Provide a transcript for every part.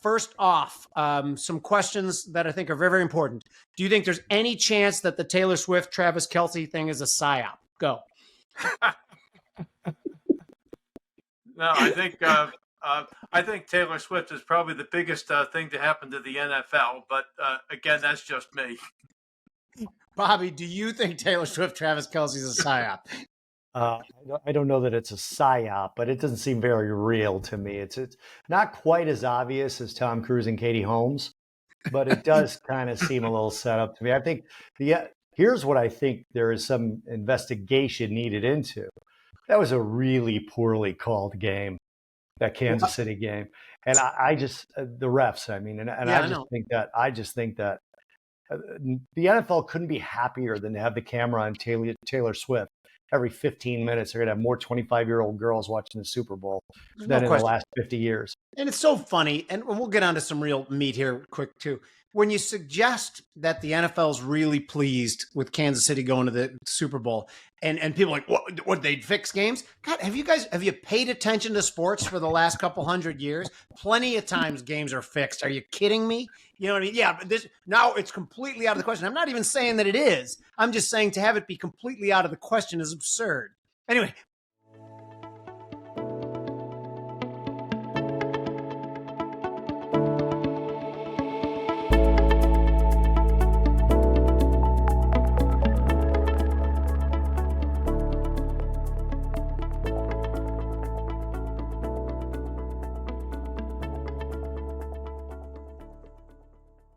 first off, some questions that I think are very, very important. Do you think there's any chance that the Taylor Swift, Travis Kelce thing is a psyop? Go. No, I think Taylor Swift is probably the biggest thing to happen to the NFL. But again, that's just me. Bobby, do you think Taylor Swift, Travis Kelce is a psyop? I don't know that it's a psyop, but it doesn't seem very real to me. It's not quite as obvious as Tom Cruise and Katie Holmes, but it does kind of seem a little set up to me. I think here's what I think there is some investigation needed into. That was a really poorly called game, that Kansas City game, and I just the refs. I mean, I just think that the NFL couldn't be happier than to have the camera on Taylor Swift. Every 15 minutes, they're going to have more 25-year-old girls watching the Super Bowl than in the last 50 years. And it's so funny, and we'll get on to some real meat here quick, too. When you suggest that the NFL is really pleased with Kansas City going to the Super Bowl, and people are like, what, they'd fix games? God, have you paid attention to sports for the last couple hundred years? Plenty of times games are fixed. Are you kidding me? You know what I mean? Yeah, but now it's completely out of the question. I'm not even saying that it is. I'm just saying to have it be completely out of the question is absurd. Anyway.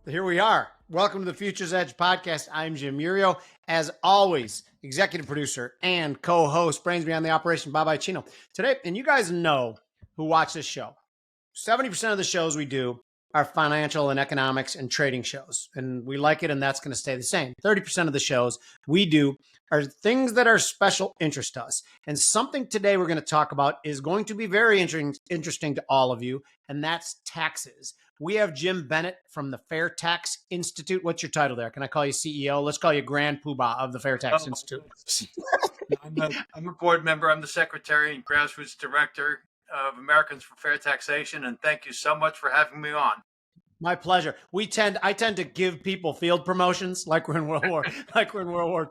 Here we are. Welcome to the Future's Edge podcast. I'm Jim Murio. As always, executive producer and co-host, brains behind the operation, Bob Iacchino. Today, and you guys know who watch this show, 70% of the shows we do are financial and economics and trading shows. And we like it, and that's going to stay the same. 30% of the shows we do are things that are special interest to us. And something today we're going to talk about is going to be very interesting to all of you, and that's taxes. We have Jim Bennett from the Fair Tax Institute. What's your title there? Can I call you CEO? Let's call you Grand Poobah of the Fair Tax Institute. I'm a board member. I'm the secretary and grassroots director of Americans for Fair Taxation, and thank you so much for having me on. My pleasure. I tend to give people field promotions like we're in World War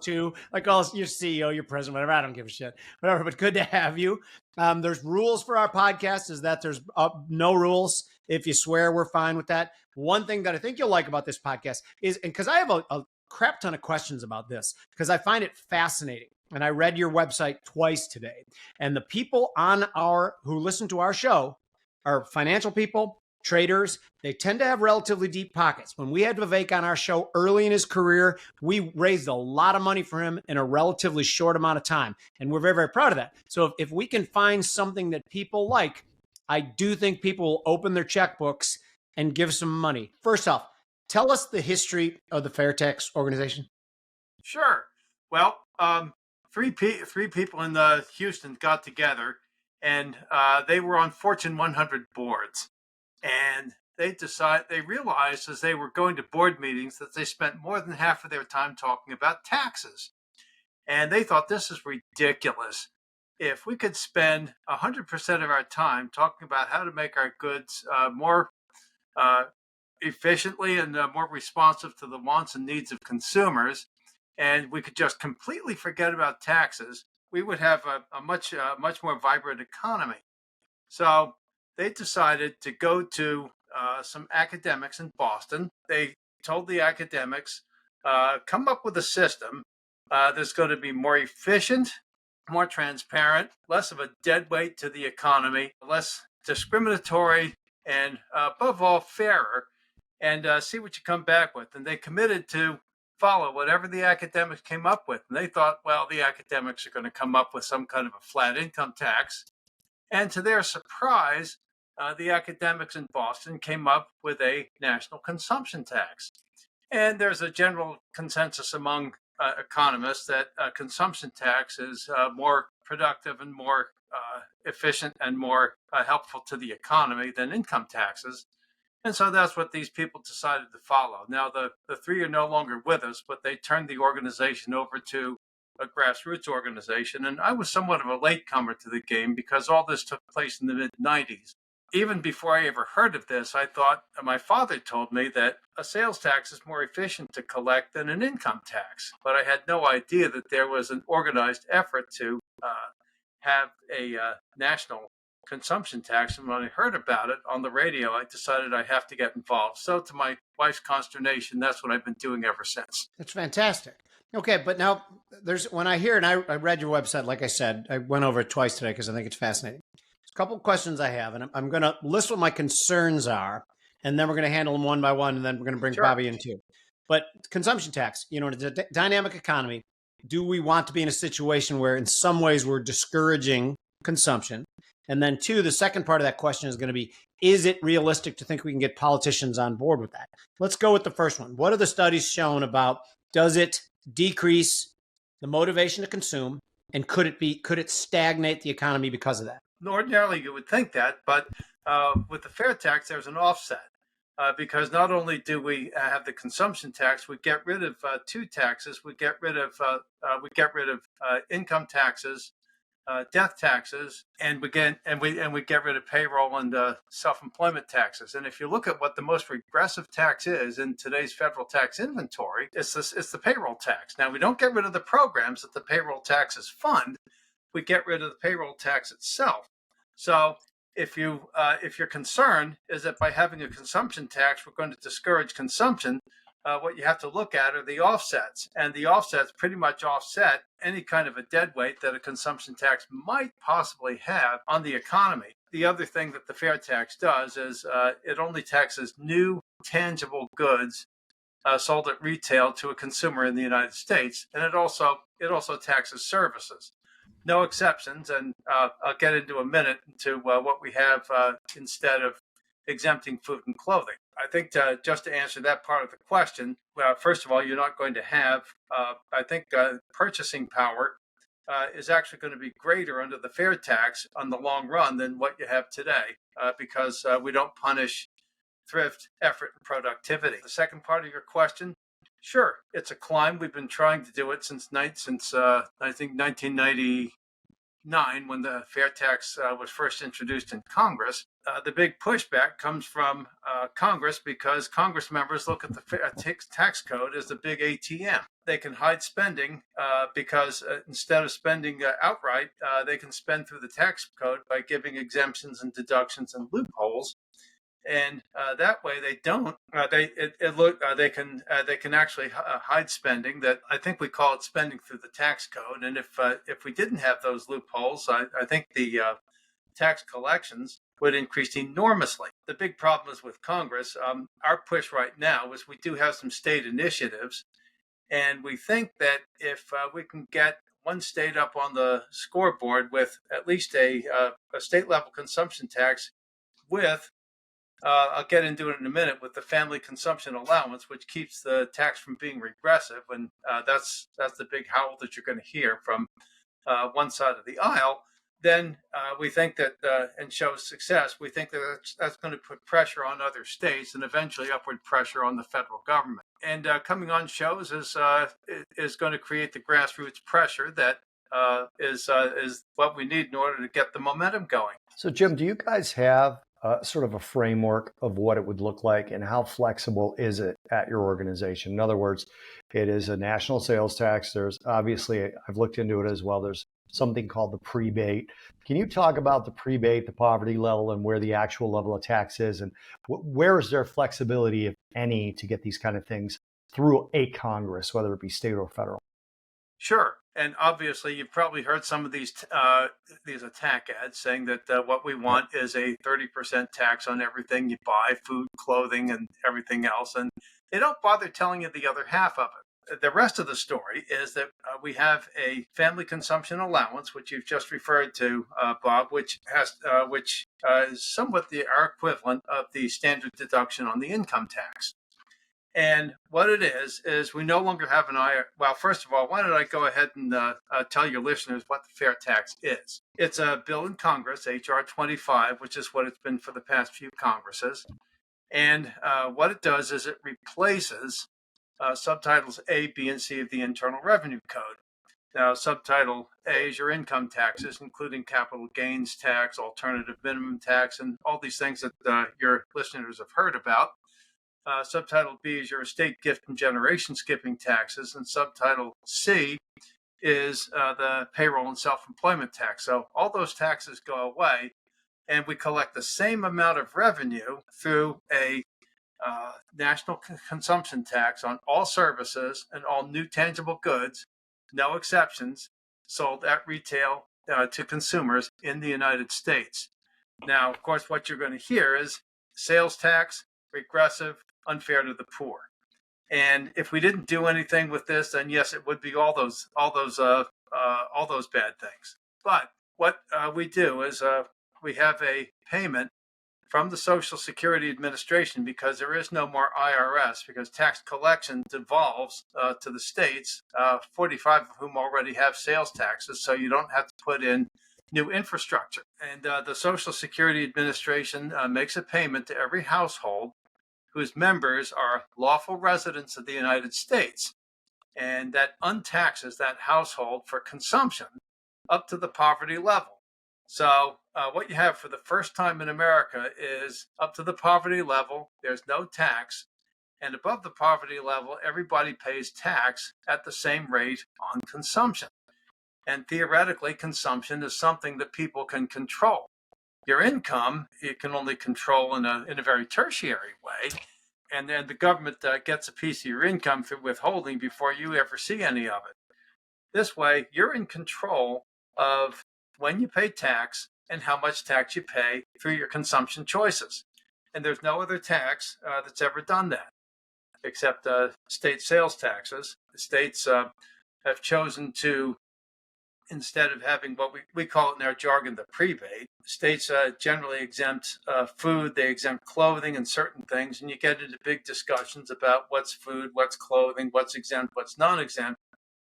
II, like your CEO, your president, whatever. I don't give a shit, whatever. But good to have you. There's rules for our podcast. Is that there's no rules. If you swear, we're fine with that. One thing that I think you'll like about this podcast is, and because I have a crap ton of questions about this, because I find it fascinating. And I read your website twice today. And the people who listen to our show are financial people, traders. They tend to have relatively deep pockets. When we had Vivek on our show early in his career, we raised a lot of money for him in a relatively short amount of time. And we're very, very proud of that. So if we can find something that people like, I do think people will open their checkbooks and give some money. First off, tell us the history of the Fair Tax Organization. Sure. Well, three people in Houston got together, and they were on Fortune 100 boards. And they realized as they were going to board meetings that they spent more than half of their time talking about taxes. And they thought, this is ridiculous. If we could spend 100% of our time talking about how to make our goods more efficiently and more responsive to the wants and needs of consumers, and we could just completely forget about taxes, we would have a much more vibrant economy. So they decided to go to some academics in Boston. They told the academics, come up with a system that's going to be more efficient, more transparent, less of a dead weight to the economy, less discriminatory, and above all, fairer, and see what you come back with. And they committed to follow whatever the academics came up with. And they thought, well, the academics are going to come up with some kind of a flat income tax. And to their surprise, the academics in Boston came up with a national consumption tax. And there's a general consensus among economists that consumption tax is more productive and more efficient and more helpful to the economy than income taxes. And so that's what these people decided to follow. Now, the three are no longer with us, but they turned the organization over to a grassroots organization. And I was somewhat of a latecomer to the game because all this took place in the mid-90s. even before I ever heard of this, I thought my father told me that a sales tax is more efficient to collect than an income tax. But I had no idea that there was an organized effort to have a national consumption tax. And when I heard about it on the radio, I decided I have to get involved. So, to my wife's consternation, that's what I've been doing ever since. That's fantastic. Okay, but now when I hear, and I read your website, like I said, I went over it twice today because I think it's fascinating. There's a couple of questions I have, and I'm going to list what my concerns are, and then we're going to handle them one by one, and then we're going to bring Bobby in too. But consumption tax, in a dynamic economy, do we want to be in a situation where in some ways we're discouraging consumption? And then two, the second part of that question is going to be, is it realistic to think we can get politicians on board with that? Let's go with the first one. What are the studies shown about, does it decrease the motivation to consume, and could it stagnate the economy because of that? Ordinarily, you would think that, but with the fair tax, there's an offset. Because not only do we have the consumption tax, we get rid of two taxes. We get rid of income taxes, death taxes, and we get rid of payroll and self-employment taxes. And if you look at what the most regressive tax is in today's federal tax inventory, it's the payroll tax. Now, we don't get rid of the programs that the payroll taxes fund. We get rid of the payroll tax itself. So if your concern is that by having a consumption tax, we're going to discourage consumption, what you have to look at are the offsets. And the offsets pretty much offset any kind of a dead weight that a consumption tax might possibly have on the economy. The other thing that the fair tax does is it only taxes new tangible goods sold at retail to a consumer in the United States. And it also taxes services. No exceptions, and I'll get into a minute into what we have instead of exempting food and clothing. I think just to answer that part of the question, first of all, you're not going to have, I think purchasing power is actually going to be greater under the fair tax on the long run than what you have today because we don't punish thrift, effort, and productivity. The second part of your question, sure, it's a climb. We've been trying to do it since I think 1999, when the fair tax was first introduced in Congress. The big pushback comes from Congress because Congress members look at the tax code as the big ATM. They can hide spending because instead of spending outright, they can spend through the tax code by giving exemptions and deductions and loopholes. And that way, they don't. They can actually hide spending. That I think we call it spending through the tax code. And if we didn't have those loopholes, I think the tax collections would increase enormously. The big problem is with Congress. Our push right now is we do have some state initiatives, and we think that if we can get one state up on the scoreboard with at least a state level consumption tax with I'll get into it in a minute with the family consumption allowance, which keeps the tax from being regressive. And that's the big howl that you're going to hear from one side of the aisle. Then we think that, and shows success, we think that that's going to put pressure on other states and eventually upward pressure on the federal government. And coming on shows is going to create the grassroots pressure that is what we need in order to get the momentum going. So, Jim, do you guys have sort of a framework of what it would look like, and how flexible is it at your organization? In other words, it is a national sales tax. There's obviously, I've looked into it as well, there's something called the prebate. Can you talk about the prebate, the poverty level, and where the actual level of tax is, and where is there flexibility, if any, to get these kind of things through a Congress, whether it be state or federal? Sure. And obviously, you've probably heard some of these attack ads saying that what we want is a 30% tax on everything you buy, food, clothing, and everything else. And they don't bother telling you the other half of it. The rest of the story is that we have a family consumption allowance, which you've just referred to, Bob, which is somewhat our equivalent of the standard deduction on the income tax. And what it is we no longer have well, first of all, why don't I go ahead and tell your listeners what the fair tax is? It's a bill in Congress, H.R. 25, which is what it's been for the past few Congresses. And what it does is it replaces subtitles A, B, and C of the Internal Revenue Code. Now, subtitle A is your income taxes, including capital gains tax, alternative minimum tax, and all these things that your listeners have heard about. Subtitle B is your estate gift and generation skipping taxes, and subtitle C is the payroll and self-employment tax. So all those taxes go away, and we collect the same amount of revenue through a national consumption tax on all services and all new tangible goods, no exceptions, sold at retail to consumers in the United States. Now, of course, what you're going to hear is sales tax, regressive, unfair to the poor. And if we didn't do anything with this, then yes, it would be all those bad things. But what we do is we have a payment from the Social Security Administration, because there is no more IRS, because tax collection devolves to the states, 45 of whom already have sales taxes, so you don't have to put in new infrastructure. And the Social Security Administration makes a payment to every household whose members are lawful residents of the United States, and that untaxes that household for consumption up to the poverty level. So what you have for the first time in America is up to the poverty level, there's no tax. And above the poverty level, everybody pays tax at the same rate on consumption. And theoretically, consumption is something that people can control. Your income, you can only control in a very tertiary way. And then the government gets a piece of your income through withholding before you ever see any of it. This way, you're in control of when you pay tax and how much tax you pay through your consumption choices. And there's no other tax that's ever done that, except state sales taxes. The states have chosen to, instead of having what we call it in our jargon, the prebate, states generally exempt food, they exempt clothing and certain things, and you get into big discussions about what's food, what's clothing, what's exempt, what's non-exempt.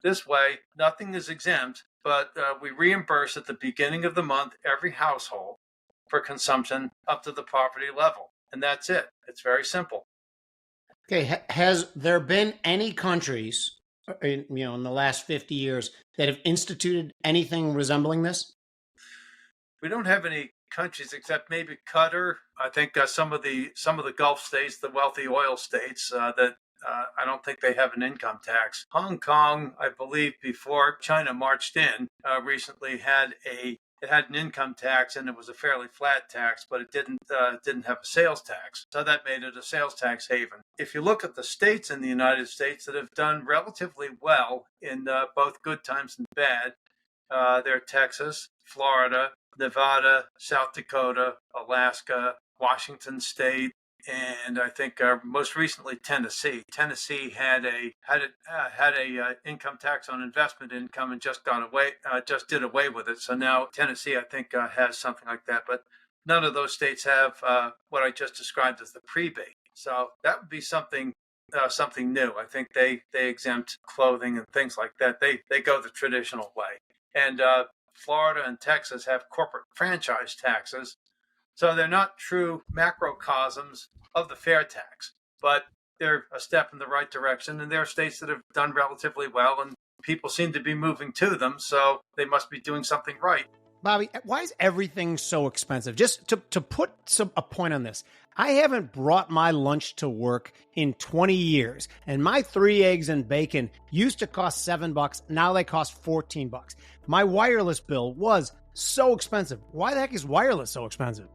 This way, nothing is exempt, but we reimburse at the beginning of the month every household for consumption up to the poverty level. And that's it. It's very simple. Okay. Has there been any countries in the last 50 years that have instituted anything resembling this? We don't have any countries except maybe Qatar. I think some of the Gulf states, the wealthy oil states, that I don't think they have an income tax. Hong Kong, I believe, before China marched in, recently had an income tax, and it was a fairly flat tax, but it didn't have a sales tax. So that made it a sales tax haven. If you look at the states in the United States that have done relatively well in both good times and bad, they're Texas, Florida, Nevada, South Dakota, Alaska, Washington State, and I think most recently Tennessee. Tennessee had a income tax on investment income and just did away with it. So now Tennessee, I think, has something like that. But none of those states have what I just described as the prebate. So that would be something new. I think they exempt clothing and things like that. They go the traditional way. And Florida and Texas have corporate franchise taxes. So they're not true macrocosms of the fair tax, but they're a step in the right direction. And there are states that have done relatively well, and people seem to be moving to them. So they must be doing something right. Bobby, why is everything so expensive? Just to put a point on this, I haven't brought my lunch to work in 20 years, and my 3 eggs and bacon used to cost $7. Now they cost $14. My wireless bill was so expensive. Why the heck is wireless so expensive?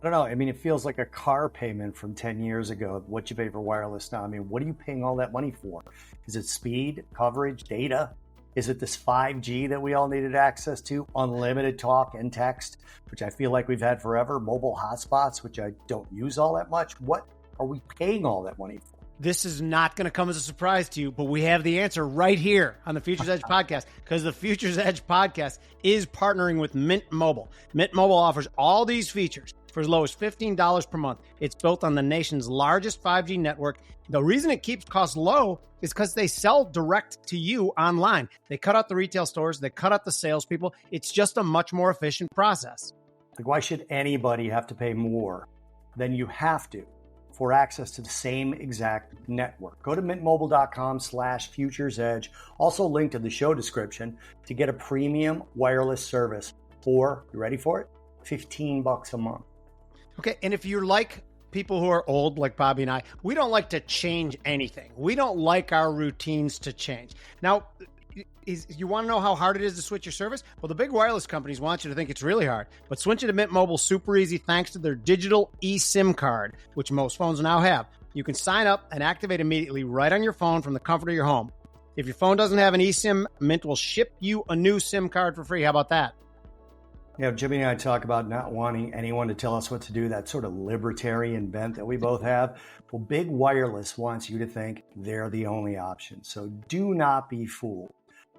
I don't know. I mean, it feels like a car payment from 10 years ago, what you pay for wireless now. I mean, what are you paying all that money for? Is it speed, coverage, data? Is it this 5G that we all needed access to? Unlimited talk and text, which I feel like we've had forever. Mobile hotspots, which I don't use all that much. What are we paying all that money for? This is not going to come as a surprise to you, but we have the answer right here on the Futures Edge podcast, because the Futures Edge podcast is partnering with Mint Mobile. Mint Mobile offers all these features for as low as $15 per month. It's built on the nation's largest 5G network. The reason it keeps costs low is because they sell direct to you online. They cut out the retail stores. They cut out the salespeople. It's just a much more efficient process. Like, why should anybody have to pay more than you have to for access to the same exact network. Go to mintmobile.com/futuresedge, also linked in the show description, to get a premium wireless service for, you ready for it? $15 a month. Okay, and if you're like people who are old, like Bobby and I, we don't like to change anything. We don't like our routines to change. Now, you want to know how hard it is to switch your service? Well, the big wireless companies want you to think it's really hard, but switching to Mint Mobile super easy thanks to their digital eSIM card, which most phones now have. You can sign up and activate immediately right on your phone from the comfort of your home. If your phone doesn't have an eSIM, Mint will ship you a new SIM card for free. How about that? Jimmy and I talk about not wanting anyone to tell us what to do, that sort of libertarian bent that we both have. Well, big wireless wants you to think they're the only option. So do not be fooled.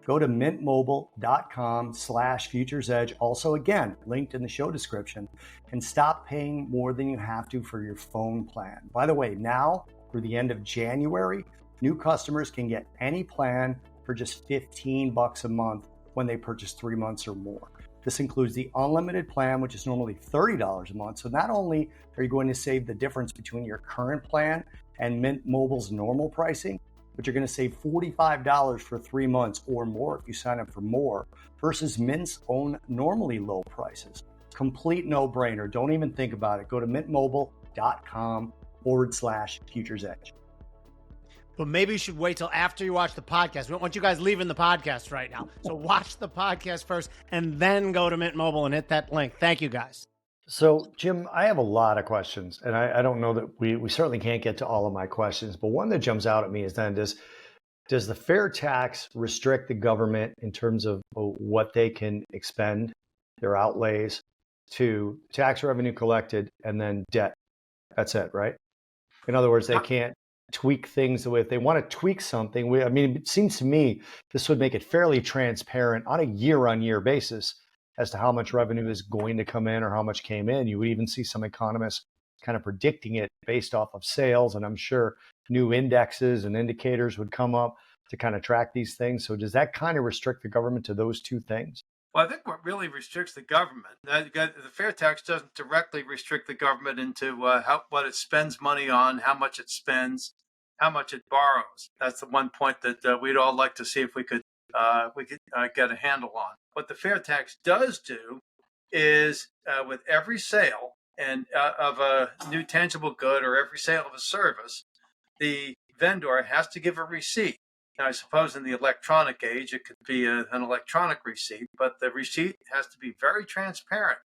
Go to mintmobile.com/futuresedge, also again, linked in the show description, and stop paying more than you have to for your phone plan. By the way, now through the end of January, new customers can get any plan for just $15 a month when they purchase 3 months or more. This includes the unlimited plan, which is normally $30 a month. So not only are you going to save the difference between your current plan and Mint Mobile's normal pricing, but you're going to save $45 for 3 months or more if you sign up for more versus Mint's own normally low prices. Complete no-brainer. Don't even think about it. Go to mintmobile.com/futuresedge. But maybe you should wait till after you watch the podcast. We don't want you guys leaving the podcast right now. So watch the podcast first and then go to Mint Mobile and hit that link. Thank you, guys. So, Jim, I have a lot of questions, and I don't know that we certainly can't get to all of my questions, but one that jumps out at me is then, does the fair tax restrict the government in terms of what they can expend, their outlays, to tax revenue collected and then debt? That's it, right? In other words, they can't tweak things the way if they want to tweak something. It seems to me this would make it fairly transparent on a year-on-year basis as to how much revenue is going to come in or how much came in. You would even see some economists kind of predicting it based off of sales, and I'm sure new indexes and indicators would come up to kind of track these things. So does that kind of restrict the government to those two things? Well, I think what really restricts the government, the fair tax doesn't directly restrict the government into what it spends money on, how much it spends, how much it borrows. That's the one point that we'd all like to see if we could get a handle on. What the fair tax does do is with every sale of a new tangible good or every sale of a service, the vendor has to give a receipt. Now, I suppose in the electronic age, it could be an electronic receipt, but the receipt has to be very transparent.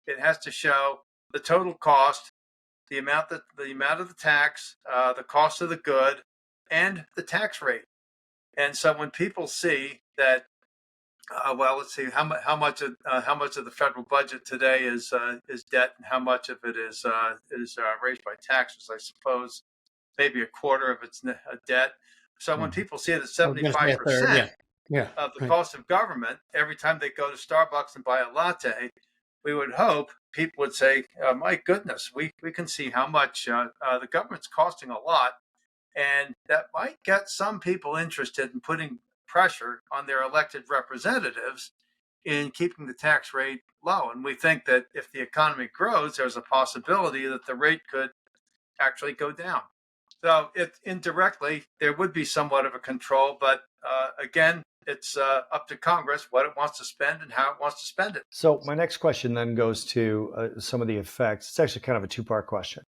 It has to show the total cost, the amount of the tax, the cost of the good, and the tax rate. And so when people see that, let's see how much of the federal budget today is debt, and how much of it is raised by taxes. I suppose maybe a quarter of it's debt. So when people see that 75% of the cost of government every time they go to Starbucks and buy a latte, we would hope people would say, "My goodness, we can see how much the government's costing a lot," and that might get some people interested in putting pressure on their elected representatives in keeping the tax rate low. And we think that if the economy grows, there's a possibility that the rate could actually go down. So indirectly, there would be somewhat of a control, but again, it's up to Congress what it wants to spend and how it wants to spend it. So my next question then goes to some of the effects. It's actually kind of a two-part question.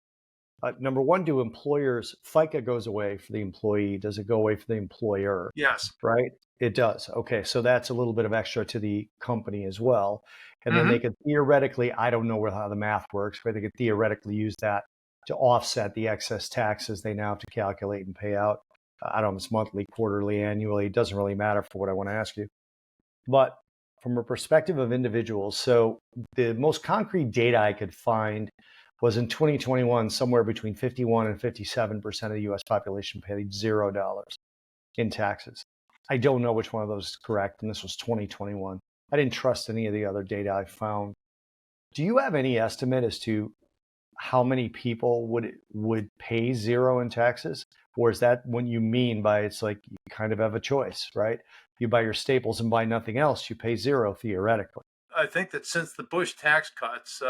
Number one, do employers, FICA goes away for the employee. Does it go away for the employer? Yes. Right? It does. Okay. So that's a little bit of extra to the company as well. And then they could theoretically, I don't know how the math works, but they could theoretically use that to offset the excess taxes they now have to calculate and pay out. I don't know if it's monthly, quarterly, annually. It doesn't really matter for what I want to ask you. But from a perspective of individuals, so the most concrete data I could find was in 2021, somewhere between 51 and 57% of the U.S. population paid $0 in taxes. I don't know which one of those is correct, and this was 2021. I didn't trust any of the other data I found. Do you have any estimate as to how many people would pay zero in taxes? Or is that what you mean by it's like you kind of have a choice, right? You buy your staples and buy nothing else, you pay zero theoretically. I think that since the Bush tax cuts,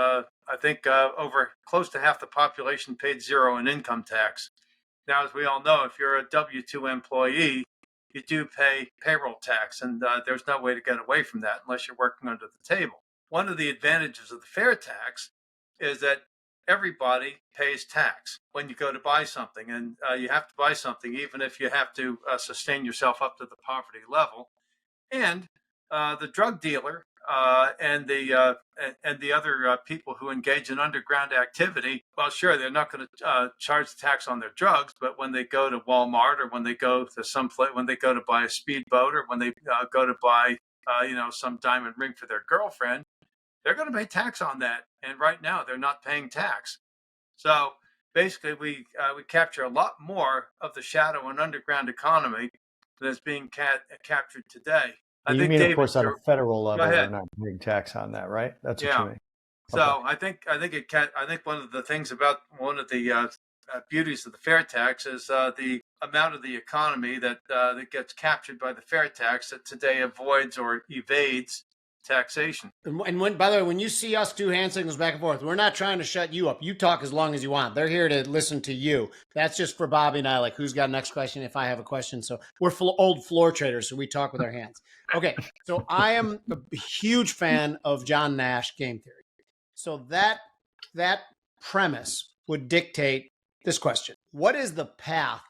I think over close to half the population paid zero in income tax. Now, as we all know, if you're a W-2 employee, you do pay payroll tax, and there's no way to get away from that unless you're working under the table. One of the advantages of the fair tax is that everybody pays tax when you go to buy something, and you have to buy something even if you have to sustain yourself up to the poverty level. And the drug dealer and the other people who engage in underground activity, well, sure, they're not going to charge tax on their drugs, but when they go to Walmart or when they go to someplace, when they go to buy a speedboat or when they go to buy, some diamond ring for their girlfriend, they're going to pay tax on that. And right now, they're not paying tax. So basically, we capture a lot more of the shadow and underground economy that's being captured today. You mean, of course, on a federal level, Go they're ahead. not paying tax on that, right? That's what you Yeah. mean. So Okay. I think one of the things about one of the beauties of the fair tax is the amount of the economy that gets captured by the fair tax that today avoids or evades taxation. And when, by the way, when you see us do hand signals back and forth, we're not trying to shut you up. You talk as long as you want. They're here to listen to you. That's just for Bobby and I, like who's got next question if I have a question. So we're old floor traders, so we talk with our hands. Okay, so I am a huge fan of John Nash game theory. So that premise would dictate this question. What is the path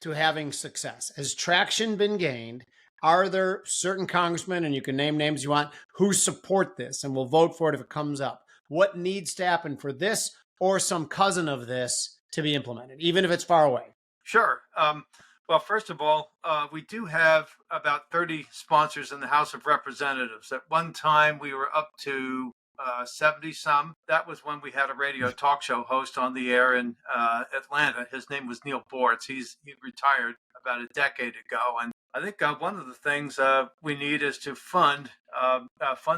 to having success? Has traction been gained? Are there certain congressmen, and you can name names you want, who support this and will vote for it if it comes up? What needs to happen for this or some cousin of this to be implemented, even if it's far away? Sure. Well, first of all, we do have about 30 sponsors in the House of Representatives. At one time, we were up to 70 some. That was when we had a radio talk show host on the air in Atlanta. His name was Neil Bortz. He retired about a decade ago. And I think one of the things we need is to fund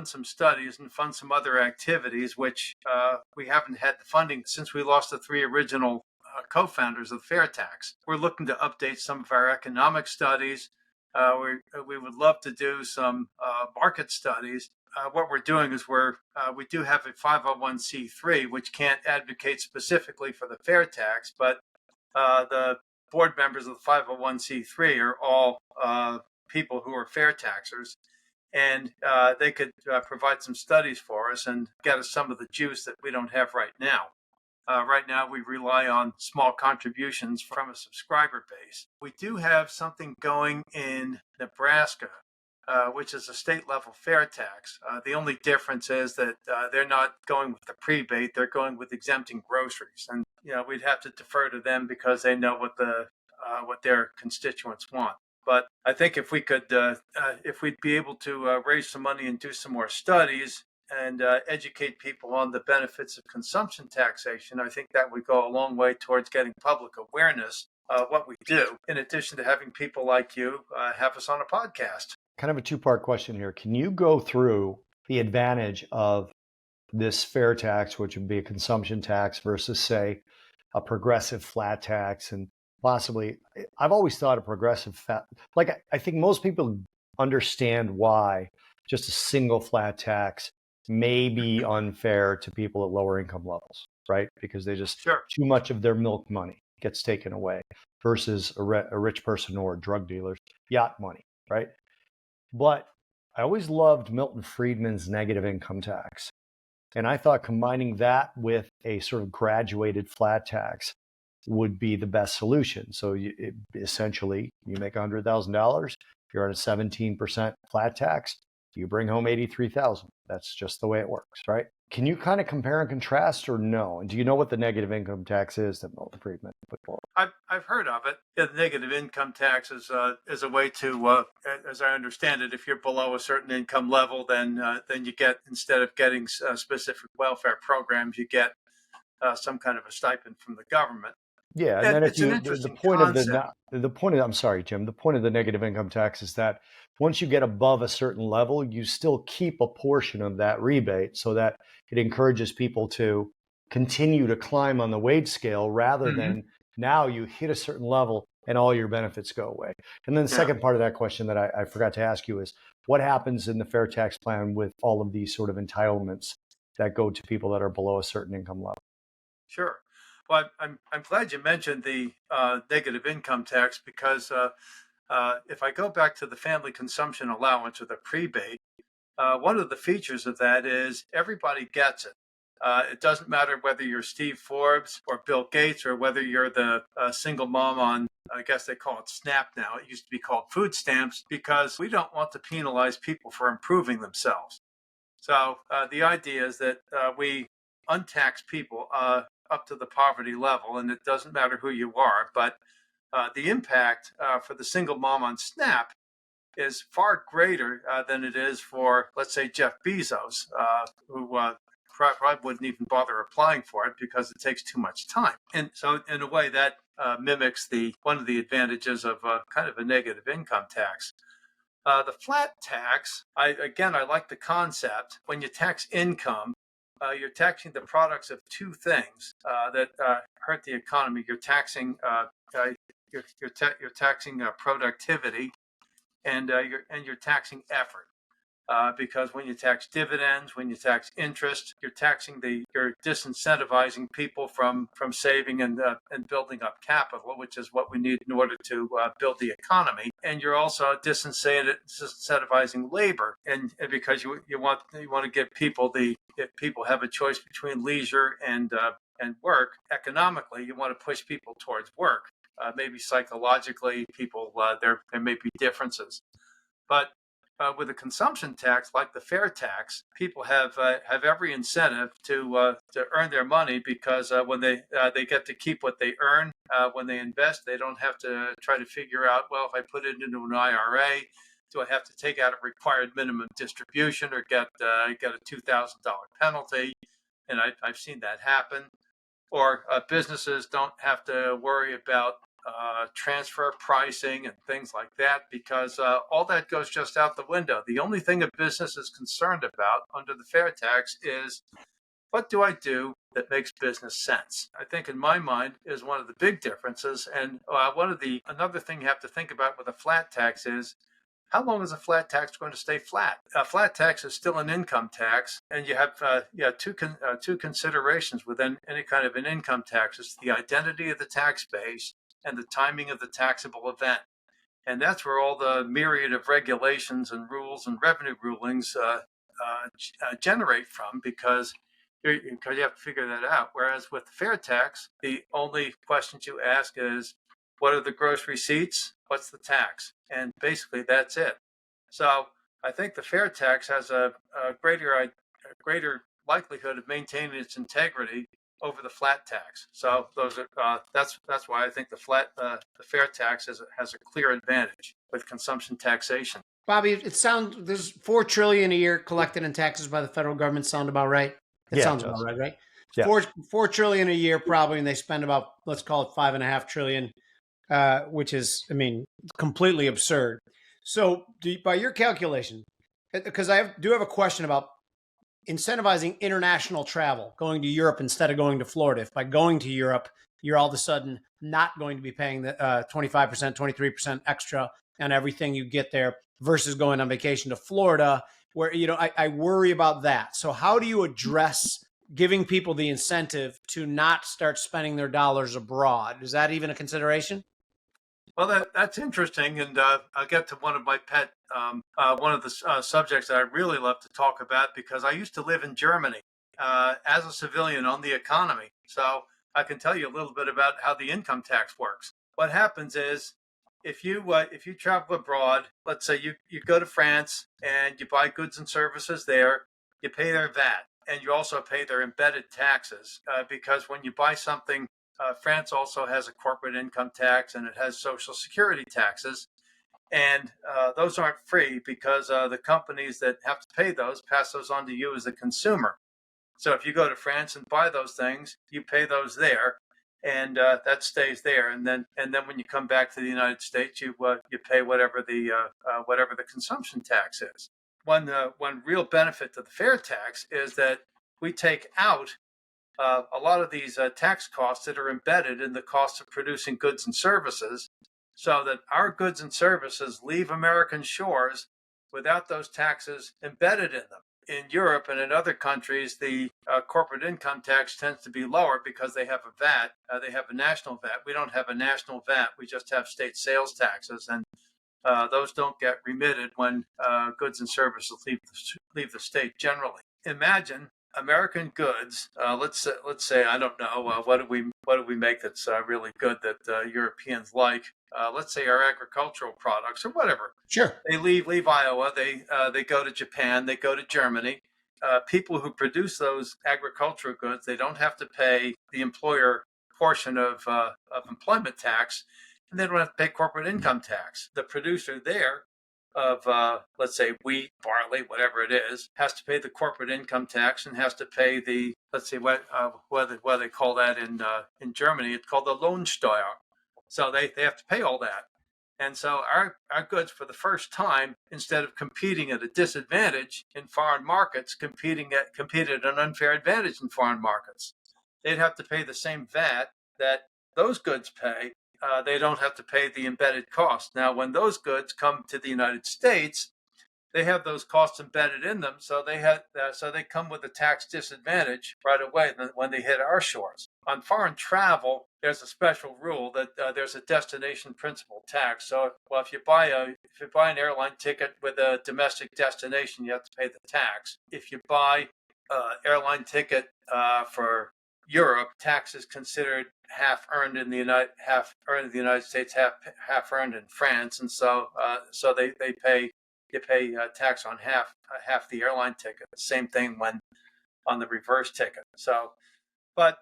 some studies and fund some other activities, which we haven't had the funding since we lost the three original co-founders of the fair tax. We're looking to update some of our economic studies. We would love to do some market studies. What we're doing is we do have a 501c3, which can't advocate specifically for the fair tax, but the board members of the 501c3 are all people who are fair taxers, and they could provide some studies for us and get us some of the juice that we don't have right now. Right now, we rely on small contributions from a subscriber base. We do have something going in Nebraska, which is a state level fair tax. The only difference is that they're not going with the prebate, they're going with exempting groceries. And we'd have to defer to them because they know what their constituents want. But I think if we could, if we'd be able to raise some money and do some more studies and educate people on the benefits of consumption taxation, I think that would go a long way towards getting public awareness of what we do, in addition to having people like you have us on a podcast. Kind of a two-part question here. Can you go through the advantage of this fair tax, which would be a consumption tax, versus, say, a progressive flat tax? And possibly, I've always thought a progressive I think most people understand why just a single flat tax may be unfair to people at lower income levels, right? Because they just, Sure. too much of their milk money gets taken away versus a rich person or drug dealers, yacht money, right? But I always loved Milton Friedman's negative income tax. And I thought combining that with a sort of graduated flat tax would be the best solution. So essentially, you make $100,000, you're on a 17% flat tax, you bring home $83,000. That's just the way it works, right? Can you kind of compare and contrast, or no? And do you know what the negative income tax is that Milton Friedman put forward? I've heard of it. The negative income tax is a way to, as I understand it, if you're below a certain income level, then you get, instead of getting specific welfare programs, you get some kind of a stipend from the government. Yeah, and then if It's an you interesting the point concept. I'm sorry, Jim, the point of the negative income tax is that once you get above a certain level, you still keep a portion of that rebate so that it encourages people to continue to climb on the wage scale rather than now you hit a certain level and all your benefits go away. And then the second part of that question that I forgot to ask you is what happens in the fair tax plan with all of these sort of entitlements that go to people that are below a certain income level. Sure. Well, I'm glad you mentioned the negative income tax because if I go back to the family consumption allowance or the prebate, one of the features of that is everybody gets it. It doesn't matter whether you're Steve Forbes or Bill Gates or whether you're the single mom on, I guess they call it SNAP now. It used to be called food stamps because we don't want to penalize people for improving themselves. So the idea is that we untax people up to the poverty level, and it doesn't matter who you are, but the impact for the single mom on SNAP is far greater than it is for, let's say, Jeff Bezos, who probably wouldn't even bother applying for it because it takes too much time. And so, in a way, that mimics one of the advantages of kind of a negative income tax. The flat tax, I like the concept. When you tax income, you're taxing the products of two things that hurt the economy. You're taxing you're taxing productivity, and you're taxing effort. Because when you tax dividends, when you tax interest, you're disincentivizing people from saving and building up capital, which is what we need in order to build the economy. And you're also disincentivizing labor, and because you want to give people if people have a choice between leisure and work economically, you want to push people towards work. Maybe psychologically, people there may be differences, but with a consumption tax like the fair tax, people have every incentive to earn their money because when they get to keep what they earn when they invest, they don't have to try to figure out, well, if I put it into an IRA, do I have to take out a required minimum distribution or get a $2,000 penalty? And I've seen that happen. Or businesses don't have to worry about transfer pricing and things like that because all that goes just out the window. The only thing a business is concerned about under the fair tax is, what do I do that makes business sense? I think in my mind is one of the big differences. And another thing you have to think about with a flat tax is, how long is a flat tax going to stay flat? A flat tax is still an income tax, and you have two considerations within any kind of an income tax. It's the identity of the tax base and the timing of the taxable event. And that's where all the myriad of regulations and rules and revenue rulings generate from, because you have to figure that out. Whereas with the fair tax, the only questions you ask is, what are the gross receipts? What's the tax? And basically that's it. So I think the fair tax has a greater likelihood of maintaining its integrity over the flat tax. So that's why I think the fair tax has a clear advantage with consumption taxation. Bobby, there's $4 trillion a year collected in taxes by the federal government. Sound about right? It sounds about right, right? Yeah. $4 trillion a year probably, and they spend about, let's call it $5.5 trillion, which is, completely absurd. So by your calculation, because I do have a question about incentivizing international travel, going to Europe instead of going to Florida. If by going to Europe, you're all of a sudden not going to be paying the 25%, 23% extra on everything you get there versus going on vacation to Florida, where, I worry about that. So how do you address giving people the incentive to not start spending their dollars abroad? Is that even a consideration? Well, that's interesting, and I'll get to one of my one of the subjects that I really love to talk about, because I used to live in Germany as a civilian on the economy. So I can tell you a little bit about how the income tax works. What happens is, if you travel abroad, let's say you go to France and you buy goods and services there, you pay their VAT, and you also pay their embedded taxes because when you buy something, France also has a corporate income tax, and it has social security taxes. And those aren't free because the companies that have to pay those pass those on to you as a consumer. So if you go to France and buy those things, you pay those there, and that stays there. And then when you come back to the United States, you pay whatever the consumption tax is. One real benefit to the fair tax is that we take out a lot of these tax costs that are embedded in the cost of producing goods and services, so that our goods and services leave American shores without those taxes embedded in them. in Europe and in other countries, the corporate income tax tends to be lower because they have a VAT. They have a national VAT. We don't have a national VAT. We just have state sales taxes, and those don't get remitted when goods and services leave the state generally. Imagine American goods. Let's say I don't know what do we make that's really good that Europeans like. Let's say our agricultural products or whatever. Sure. They leave Iowa. They go to Japan. They go to Germany. People who produce those agricultural goods, they don't have to pay the employer portion of employment tax, and they don't have to pay corporate income tax. The producer there of let's say wheat, barley, whatever it is, has to pay the corporate income tax and has to pay the, let's see what they call that in Germany. It's called the Lohnsteuer. So they have to pay all that. And so our goods, for the first time, instead of competing at a disadvantage in foreign markets, competed at an unfair advantage in foreign markets. They'd have to pay the same VAT that those goods pay. They don't have to pay the embedded cost. Now, when those goods come to the United States, they have those costs embedded in them, so they come with a tax disadvantage right away when they hit our shores. On foreign travel, there's a special rule that there's a destination principal tax. So, well, if you buy an airline ticket with a domestic destination, you have to pay the tax. If you buy an airline ticket for Europe, tax is considered half earned in the United States, half earned in France, and so they pay. You pay tax on half the airline ticket. Same thing when on the reverse ticket. So, but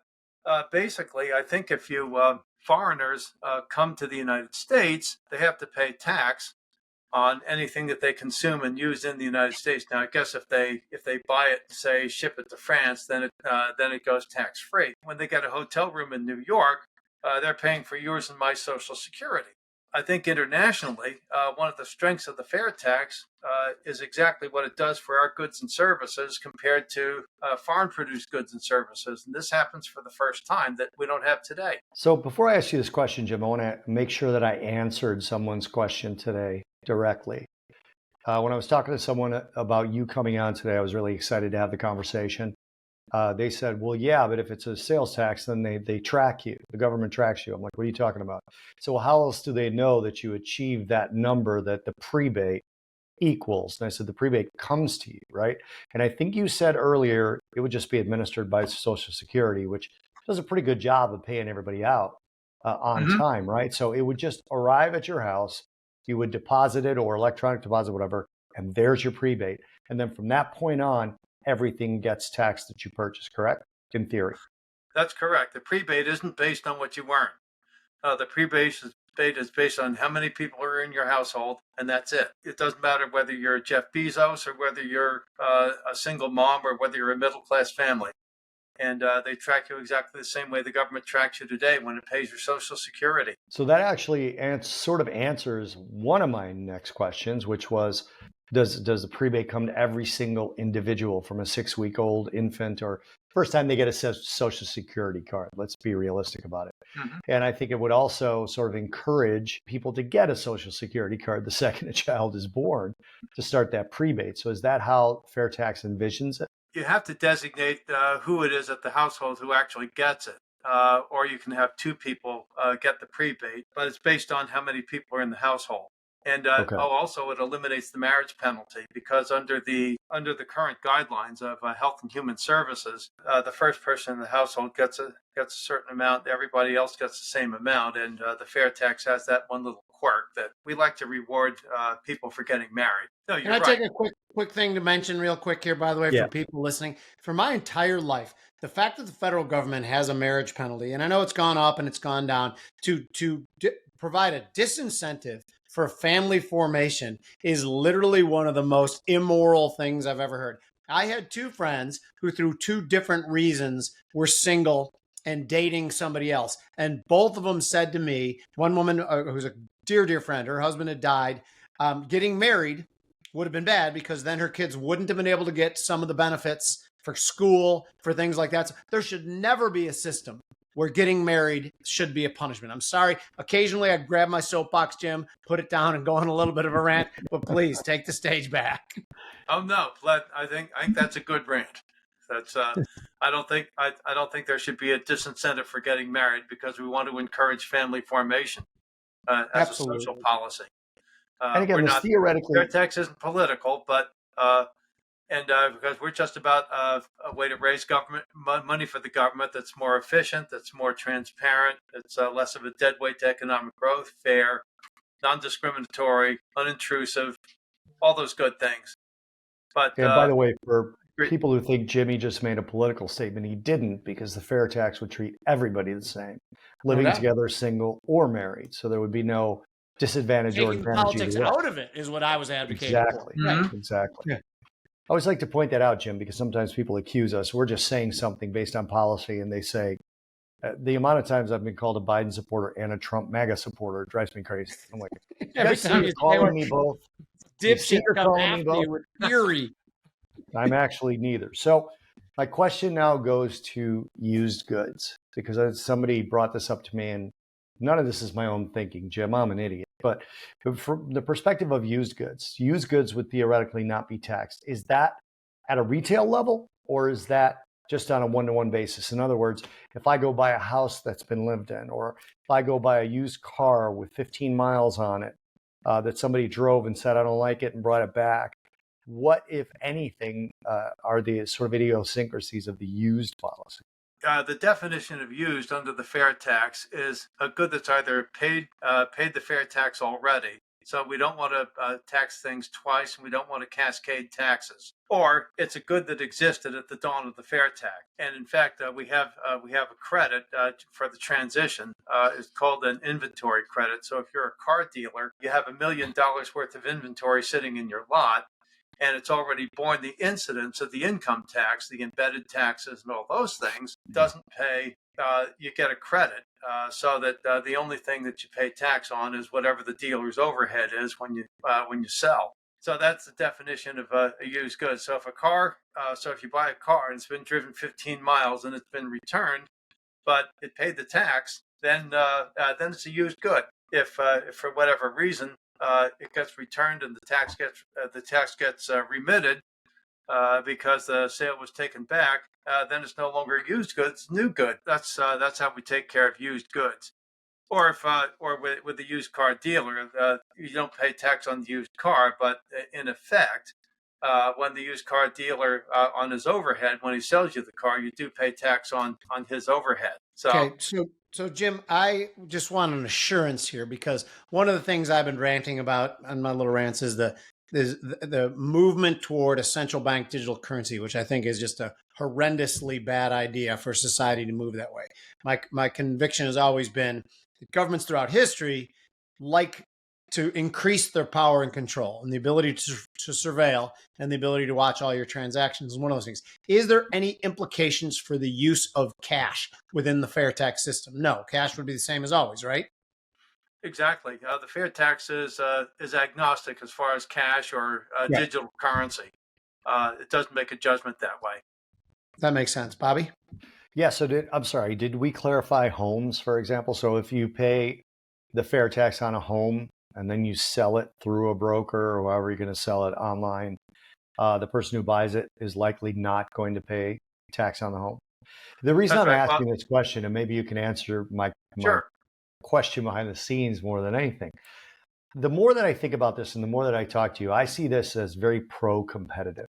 basically, I think if you foreigners come to the United States, they have to pay tax on anything that they consume and use in the United States. Now, I guess if they buy it, say ship it to France, then it goes tax free. When they get a hotel room in New York, they're paying for yours and my Social Security. I think internationally, one of the strengths of the fair tax is exactly what it does for our goods and services compared to foreign produced goods and services. And this happens for the first time that we don't have today. So before I ask you this question, Jim, I want to make sure that I answered someone's question today directly. When I was talking to someone about you coming on today, I was really excited to have the conversation. They said, well, yeah, but if it's a sales tax, then they track you. The government tracks you. I'm like, what are you talking about? So well, how else do they know that you achieved that number that the prebate equals? And I said, the prebate comes to you, right? And I think you said earlier, it would just be administered by Social Security, which does a pretty good job of paying everybody out on time, right? So it would just arrive at your house. You would deposit it or electronic deposit, whatever, and there's your prebate. And then from that point on, everything gets taxed that you purchase, correct? In theory. That's correct. The prebate isn't based on what you earn. The prebate is based on how many people are in your household, and that's it. It doesn't matter whether you're Jeff Bezos or whether you're a single mom or whether you're a middle-class family. And they track you exactly the same way the government tracks you today when it pays your Social Security. So that actually sort of answers one of my next questions, which was, does the prebate come to every single individual from a 6-week-old infant or first time they get a Social Security card? Let's be realistic about it. And I think it would also sort of encourage people to get a Social Security card the second a child is born to start that prebate. So is that how fair tax envisions it? You have to designate who it is at the household who actually gets it. Or you can have two people get the prebate, but it's based on how many people are in the household. And also, it eliminates the marriage penalty because under the current guidelines of Health and Human Services, the first person in the household gets a certain amount. Everybody else gets the same amount, and the fair tax has that one little quirk that we like to reward people for getting married. No, Can I take a quick thing to mention real quick here, by the way, for people listening? For my entire life, the fact that the federal government has a marriage penalty, and I know it's gone up and it's gone down, to provide a disincentive for family formation is literally one of the most immoral things I've ever heard. I had two friends who, through two different reasons, were single and dating somebody else. And both of them said to me, one woman who's a dear, dear friend, her husband had died, getting married would have been bad because then her kids wouldn't have been able to get some of the benefits for school, for things like that. So there should never be a system where getting married should be a punishment. I'm sorry. Occasionally I grab my soapbox, Jim, put it down and go on a little bit of a rant, but please take the stage back. Oh no, I think that's a good rant. That's I don't think there should be a disincentive for getting married because we want to encourage family formation as Absolutely. a social policy. And again, we're this not theoretically, fair tax isn't political, but because we're just about a way to raise government money for the government that's more efficient, that's more transparent, it's less of a dead weight to economic growth, fair, non-discriminatory, unintrusive, all those good things. But and by the way, for people who think Jimmy just made a political statement, he didn't, because the fair tax would treat everybody the same, living together, single or married. So there would be no disadvantage or advantage. Politics out of it is what I was advocating for. Exactly. Yeah. I always like to point that out, Jim, because sometimes people accuse us. We're just saying something based on policy, and they say, the amount of times I've been called a Biden supporter and a Trump MAGA supporter drives me crazy. I'm like, every time you're calling me both. Dipshit come after you with fury. I'm actually neither. So my question now goes to used goods, because somebody brought this up to me, and none of this is my own thinking, Jim. I'm an idiot. But from the perspective of used goods would theoretically not be taxed. Is that at a retail level, or is that just on a one-to-one basis? In other words, if I go buy a house that's been lived in, or if I go buy a used car with 15 miles on it that somebody drove and said, I don't like it, and brought it back, what, if anything, are the sort of idiosyncrasies of the used policy? The definition of used under the fair tax is a good that's either paid the fair tax already. So we don't want to tax things twice, and we don't want to cascade taxes. Or it's a good that existed at the dawn of the fair tax. And in fact, we have a credit for the transition. It's called an inventory credit. So if you're a car dealer, you have $1 million worth of inventory sitting in your lot, and it's already borne the incidence of the income tax, the embedded taxes, and all those things, doesn't pay. You get a credit, so that the only thing that you pay tax on is whatever the dealer's overhead is when you sell. So that's the definition of a used good. So if you buy a car and it's been driven 15 miles and it's been returned, but it paid the tax, then it's a used good. If for whatever reason it gets returned and the tax gets remitted because the sale was taken back, then it's no longer used goods, it's new good. That's how we take care of used goods. Or if with the used car dealer, you don't pay tax on the used car, but in effect, when the used car dealer on his overhead, when he sells you the car, you do pay tax on his overhead. So Jim, I just want an assurance here, because one of the things I've been ranting about on my little rants is the movement toward a central bank digital currency, which I think is just a horrendously bad idea for society to move that way. My conviction has always been that governments throughout history like to increase their power and control, and the ability to surveil and the ability to watch all your transactions is one of those things. Is there any implications for the use of cash within the fair tax system? No, cash would be the same as always, right? Exactly. The fair tax is agnostic as far as cash or digital currency. It doesn't make a judgment that way. That makes sense. Bobby? Yeah. So did we clarify homes, for example? So if you pay the fair tax on a home and then you sell it through a broker or however you're going to sell it online, the person who buys it is likely not going to pay tax on the home. The reason I'm asking this question, and maybe you can answer my question behind the scenes more than anything. The more that I think about this and the more that I talk to you, I see this as very pro-competitive.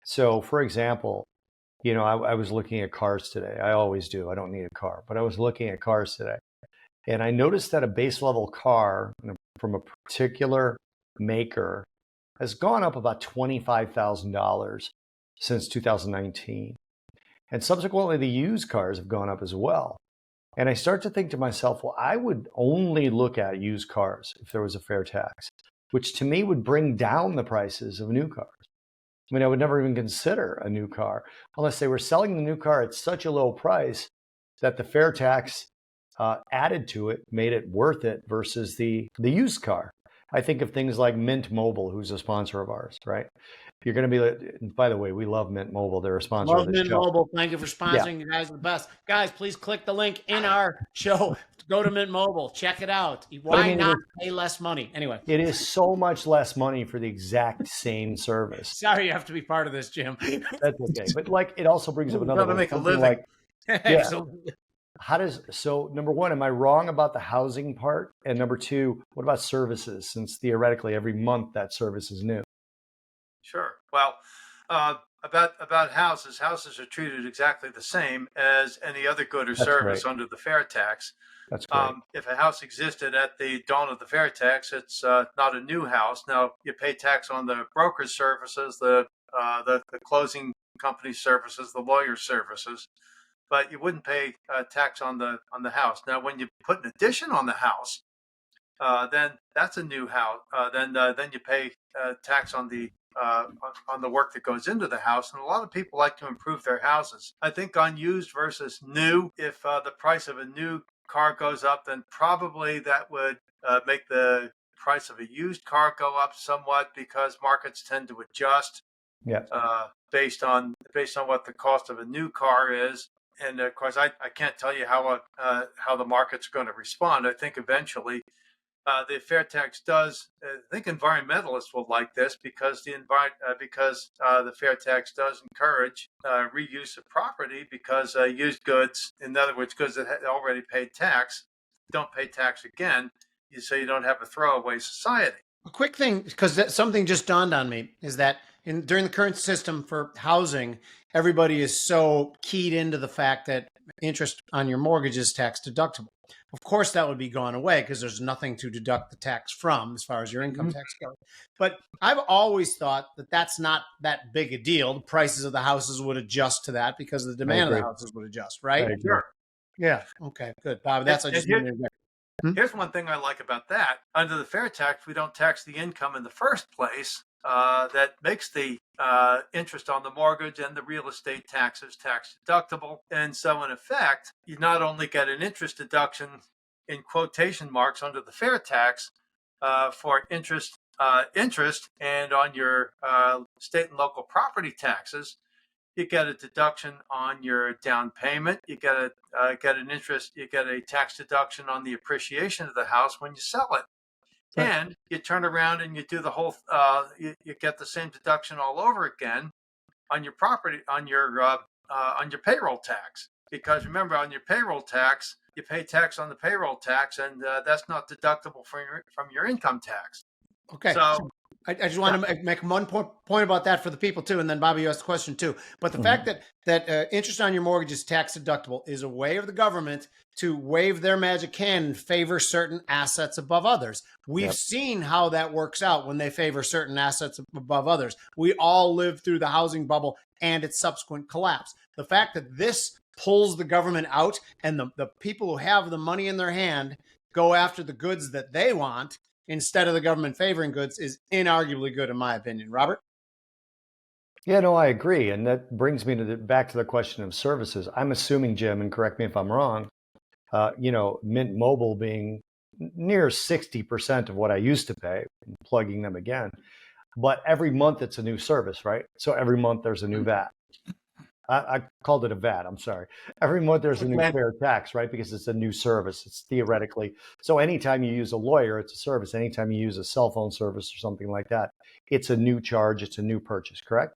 So, for example, I was looking at cars today. I always do. I don't need a car, but I was looking at cars today. And I noticed that a base level car from a particular maker has gone up about $25,000 since 2019. And subsequently, the used cars have gone up as well. And I start to think to myself, well, I would only look at used cars if there was a fair tax, which to me would bring down the prices of new cars. I mean, I would never even consider a new car unless they were selling the new car at such a low price that the fair tax added to it made it worth it versus the used car. I think of things like Mint Mobile, who's a sponsor of ours, right? If you're going to be, by the way, we love Mint Mobile. They're a sponsor Love of the Mint show. Mobile. Thank you for Yeah. sponsoring. You guys are the best. Guys, please click the link in our show. Go to Mint Mobile. Check it out. Why not pay less money? Anyway. It is so much less money for the exact same service. Sorry you have to be part of this, Jim. That's okay. But like, it also brings up another Gotta one. make a Something living. Like, Absolutely. so number one, am I wrong about the housing part? And number two, what about services? Since theoretically every month that service is new. Sure. Well, about houses are treated exactly the same as any other good or service under the fair tax. That's great. If a house existed at the dawn of the fair tax, it's not a new house. Now you pay tax on the broker's services, the closing company services, the lawyer services, but you wouldn't pay tax on the house. Now, when you put an addition on the house, then that's a new house. Then you pay tax on the work that goes into the house. And a lot of people like to improve their houses. I think on used versus new, if the price of a new car goes up, then probably that would make the price of a used car go up somewhat, because markets tend to adjust based on what the cost of a new car is. And of course, I can't tell you how the market's going to respond. I think eventually the fair tax does. I think environmentalists will like this, because the fair tax does encourage reuse of property, because used goods, in other words, goods that already paid tax, don't pay tax again, so you don't have a throwaway society. A quick thing, because something just dawned on me, is that during the current system for housing, everybody is so keyed into the fact that interest on your mortgage is tax deductible. Of course, that would be gone away because there's nothing to deduct the tax from as far as your income tax goes. But I've always thought that that's not that big a deal. The prices of the houses would adjust to that because the demand of the houses would adjust, right? Sure. Yeah. Okay, good. Bob, that's here's one thing I like about that. Under the fair tax, we don't tax the income in the first place. That makes the interest on the mortgage and the real estate taxes tax deductible. And so in effect, you not only get an interest deduction in quotation marks under the fair tax for interest, and on your state and local property taxes, you get a deduction on your down payment. You get a tax deduction on the appreciation of the house when you sell it. And you turn around and you do the whole, you get the same deduction all over again on your property, on your payroll tax. Because remember, on your payroll tax, you pay tax on the payroll tax, and that's not deductible from your income tax. Okay. So I just want to make one point about that for the people too, and then Bobby, you asked the question too. But the fact that interest on your mortgage is tax deductible is a way of the government to wave their magic hand and favor certain assets above others. We've seen how that works out when they favor certain assets above others. We all lived through the housing bubble and its subsequent collapse. The fact that this pulls the government out and the people who have the money in their hand go after the goods that they want instead of the government favoring goods is inarguably good, in my opinion. Robert? Yeah, no, I agree. And that brings me back to the question of services. I'm assuming, Jim, and correct me if I'm wrong, Mint Mobile being near 60% of what I used to pay, plugging them again. But every month it's a new service, right? So every month there's a new VAT. I called it a VAT, I'm sorry. Every month there's a new fair tax, right? Because it's a new service. It's theoretically. So anytime you use a lawyer, it's a service. Anytime you use a cell phone service or something like that, it's a new charge. It's a new purchase, correct?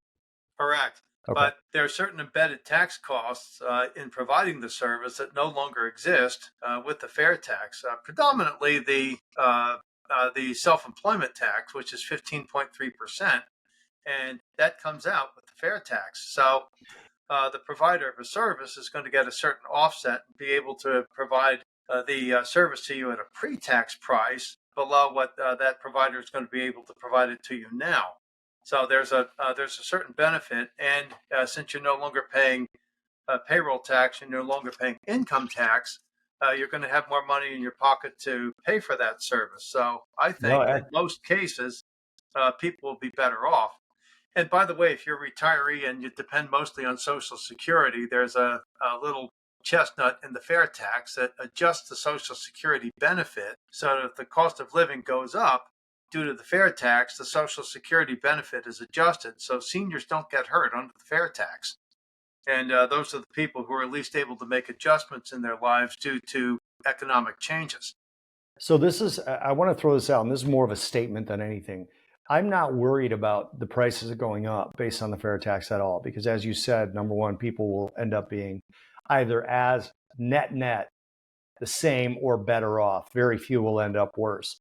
Correct. Okay. But there are certain embedded tax costs in providing the service that no longer exist with the fair tax. Predominantly the self-employment tax, which is 15.3%, and that comes out with the fair tax. So the provider of a service is going to get a certain offset and be able to provide the service to you at a pre-tax price below what that provider is going to be able to provide it to you now. So there's a certain benefit, and since you're no longer paying payroll tax, you're no longer paying income tax, you're going to have more money in your pocket to pay for that service. So I think in most cases, people will be better off. And by the way, if you're a retiree and you depend mostly on Social Security, there's a little chestnut in the fair tax that adjusts the Social Security benefit so that if the cost of living goes up due to the fair tax, the Social Security benefit is adjusted, so seniors don't get hurt under the fair tax. And those are the people who are least able to make adjustments in their lives due to economic changes. So this is, I want to throw this out, and this is more of a statement than anything. I'm not worried about the prices going up based on the fair tax at all, because as you said, number one, people will end up being either as net the same or better off. Very few will end up worse.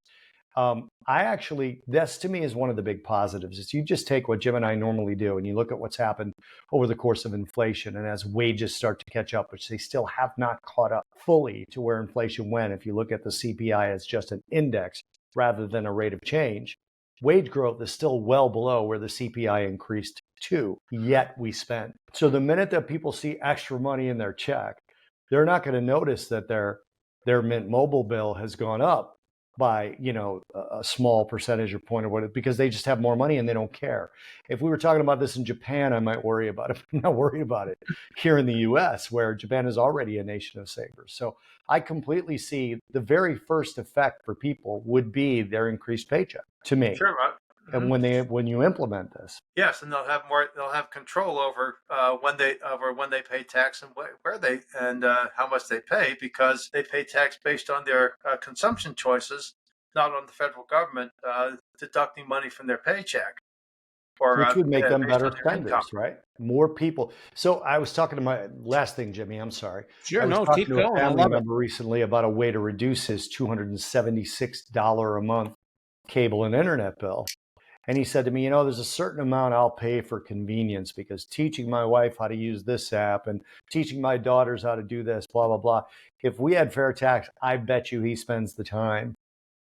This to me is one of the big positives is you just take what Jim and I normally do and you look at what's happened over the course of inflation, and as wages start to catch up, which they still have not caught up fully to where inflation went. If you look at the CPI as just an index rather than a rate of change, wage growth is still well below where the CPI increased to, yet we spend. So the minute that people see extra money in their check, they're not going to notice that their Mint Mobile bill has gone up by, a small percentage or point or whatever, because they just have more money and they don't care. If we were talking about this in Japan, I might worry about it. I'm not worried about it here in the US, where Japan is already a nation of savers. So I completely see the very first effect for people would be their increased paycheck, to me. Sure, right. And when you implement this, yes, and they'll have control over when they pay tax and where they and how much they pay, because they pay tax based on their consumption choices, not on the federal government deducting money from their paycheck. Which would make them better spenders, spenders, right? More people. So I was talking to my last thing, Jimmy, I'm sorry. Sure, I was no, talking keep to going. a I family love it. member recently about a way to reduce his $276 a month cable and internet bill. And he said to me, there's a certain amount I'll pay for convenience, because teaching my wife how to use this app and teaching my daughters how to do this, blah, blah, blah. If we had fair tax, I bet you he spends the time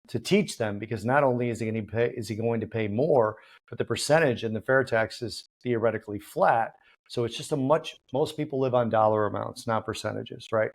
to teach them, because not only is he going to pay more, but the percentage in the fair tax is theoretically flat. So it's just most people live on dollar amounts, not percentages, right?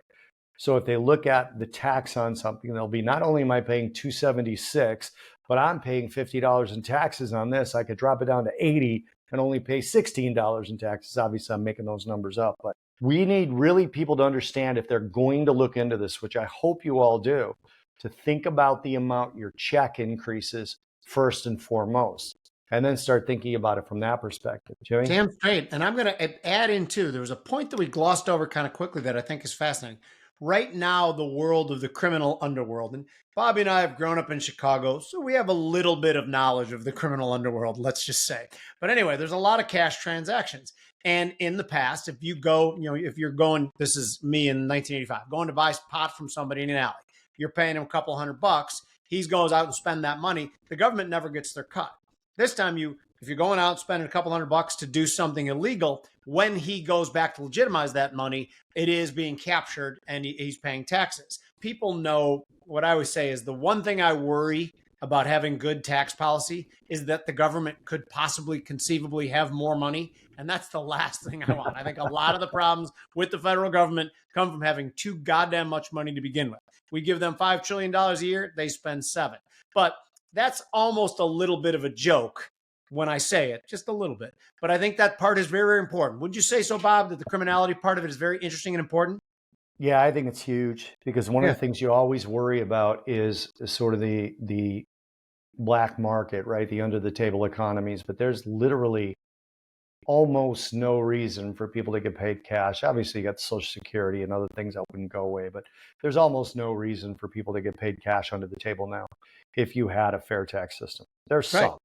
So if they look at the tax on something, they'll be, not only am I paying $276, but I'm paying $50 in taxes on this. I could drop it down to $80 and only pay $16 in taxes. Obviously, I'm making those numbers up, but we need really people to understand, if they're going to look into this, which I hope you all do, to think about the amount your check increases first and foremost, and then start thinking about it from that perspective. Jimmy? Damn straight. And I'm going to add in too, there was a point that we glossed over kind of quickly that I think is fascinating. Right now, the world of the criminal underworld, and Bobby and I have grown up in Chicago, so we have a little bit of knowledge of the criminal underworld, let's just say. But anyway, there's a lot of cash transactions. And in the past, if you go, if you're going, this is me in 1985, going to buy pot from somebody in an alley, you're paying him a couple $100, he goes out and spend that money, the government never gets their cut. This time, if you're going out and spending a couple $100 to do something illegal, when he goes back to legitimize that money, it is being captured and he's paying taxes. People know what I always say is, the one thing I worry about having good tax policy is that the government could possibly conceivably have more money. And that's the last thing I want. I think a lot of the problems with the federal government come from having too goddamn much money to begin with. We give them $5 trillion a year, they spend $7 trillion. But that's almost a little bit of a joke when I say it, just a little bit. But I think that part is very, very important. Would you say so, Bob, that the criminality part of it is very interesting and important? Yeah, I think it's huge, because one of the things you always worry about is sort of the black market, right? The under the table economies. But there's literally almost no reason for people to get paid cash. Obviously, you got Social Security and other things that wouldn't go away, but there's almost no reason for people to get paid cash under the table now if you had a fair tax system. There's some,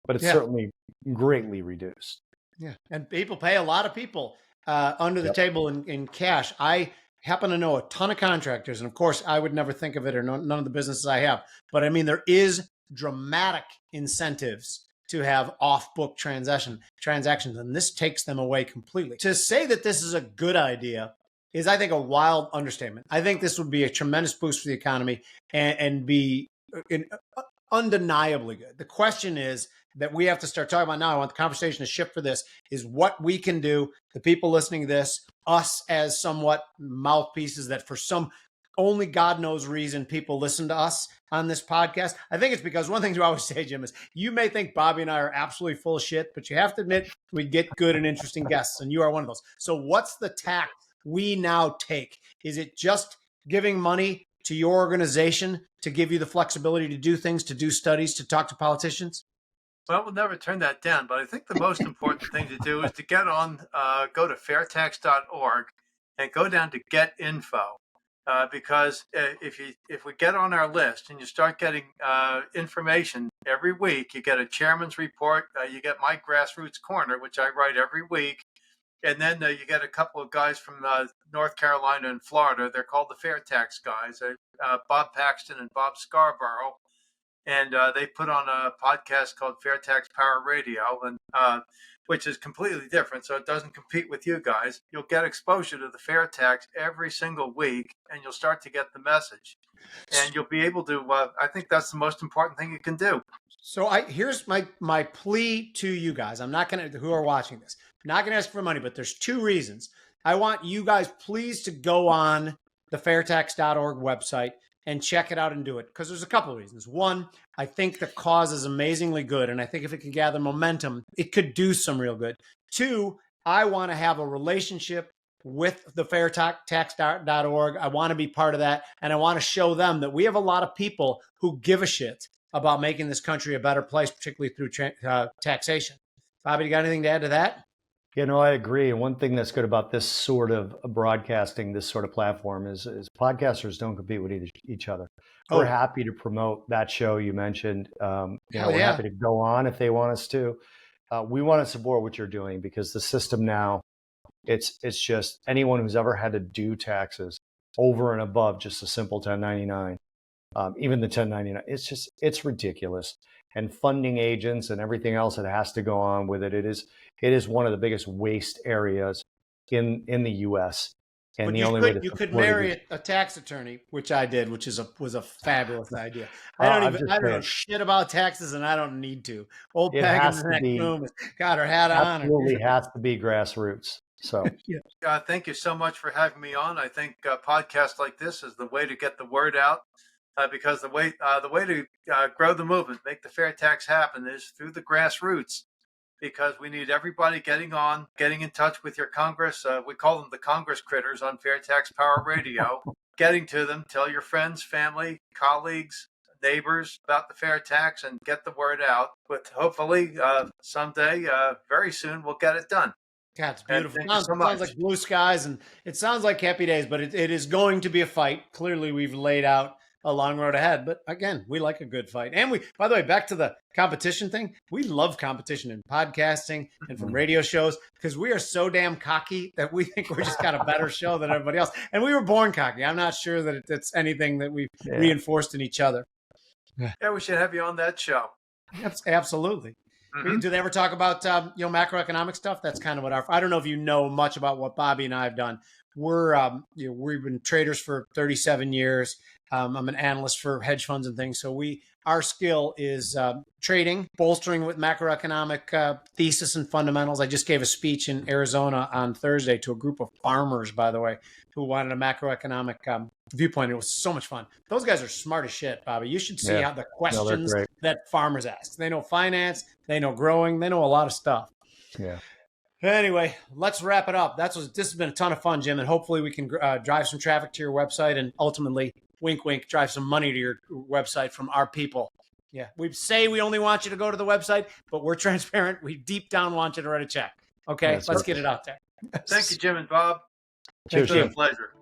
but it's certainly greatly reduced. Yeah, and people pay, a lot of people under the table in cash. I happen to know a ton of contractors, and of course, I would never think of it, or none of the businesses I have. But I mean, there is dramatic incentives to have off-book transactions, and this takes them away completely. To say that this is a good idea is, I think, a wild understatement. I think this would be a tremendous boost for the economy and be undeniably good. The question is that we have to start talking about now, I want the conversation to shift for this, is what we can do, the people listening to this, us as somewhat mouthpieces that for some only God knows reason people listen to us on this podcast. I think it's because one thing you always say, Jim, is you may think Bobby and I are absolutely full of shit, but you have to admit we get good and interesting guests, and you are one of those. So what's the tack we now take? Is it just giving money to your organization to give you the flexibility to do things, to do studies, to talk to politicians? Well, we'll never turn that down, but I think the most important thing to do is to get on, go to fairtax.org and go down to Get Info. Because if we get on our list and you start getting information every week, you get a chairman's report, you get my grassroots corner, which I write every week, and then you get a couple of guys from North Carolina and Florida. They're called the Fair Tax guys, Bob Paxton and Bob Scarborough. And they put on a podcast called Fair Tax Power Radio, and which is completely different. So it doesn't compete with you guys. You'll get exposure to the fair tax every single week, and you'll start to get the message. And you'll be able to. I think that's the most important thing you can do. So here's my plea to you guys. I'm not going to, who are watching this, I'm not going to ask for money, but there's 2 reasons. I want you guys please to go on the fairtax.org website and check it out and do it, because there's a couple of reasons. One, I think the cause is amazingly good, and I think if it could gather momentum, it could do some real good. 2, I want to have a relationship with the fairtax.org. I want to be part of that, and I want to show them that we have a lot of people who give a shit about making this country a better place, particularly through taxation. Bobby, you got anything to add to that? You know, I agree. And one thing that's good about this sort of broadcasting, this sort of platform is podcasters don't compete with each other. We're happy to promote that show you mentioned. We're happy to go on if they want us to. We want to support what you're doing, because the system now, it's just anyone who's ever had to do taxes over and above just a simple 1099, even the 1099, it's ridiculous. And funding agents and everything else that has to go on with it, it is one of the biggest waste areas in the U.S. And the only way to you could marry a tax attorney, which I did, which was a fabulous idea. I don't know shit about taxes, and I don't need to. Old Peg in the next room has got her hat on. Absolutely has to be grassroots. So thank you so much for having me on. I think podcasts like this is the way to get the word out. Because the way to grow the movement, make the fair tax happen, is through the grassroots. Because we need everybody getting in touch with your Congress. We call them the Congress critters on Fair Tax Power Radio. Getting to them, tell your friends, family, colleagues, neighbors about the fair tax, and get the word out. But hopefully someday, very soon, we'll get it done. God, it's beautiful. It sounds like blue skies, and it sounds like happy days, but it is going to be a fight. Clearly, we've laid out a long road ahead, but again, we like a good fight. And by the way, back to the competition thing, we love competition in podcasting and from radio shows, because we are so damn cocky that we think we're just got a better show than everybody else. And we were born cocky. I'm not sure that it's anything that we've reinforced in each other. Yeah, we should have you on that show. Absolutely. Do they ever talk about macroeconomic stuff? That's kind of what I don't know if you know much about what Bobby and I have done. We've been traders for 37 years. I'm an analyst for hedge funds and things. So our skill is trading, bolstering with macroeconomic thesis and fundamentals. I just gave a speech in Arizona on Thursday to a group of farmers, by the way, who wanted a macroeconomic viewpoint. It was so much fun. Those guys are smart as shit, Bobby. You should see how the questions that farmers ask. They know finance, they know growing, they know a lot of stuff. Yeah. Anyway, let's wrap it up. This has been a ton of fun, Jim, and hopefully we can drive some traffic to your website and ultimately, wink, wink, drive some money to your website from our people. Yeah, we say we only want you to go to the website, but we're transparent. We deep down want you to write a check. Okay, let's get it out there. Thank you, Jim and Bob. Cheers. It's been a pleasure.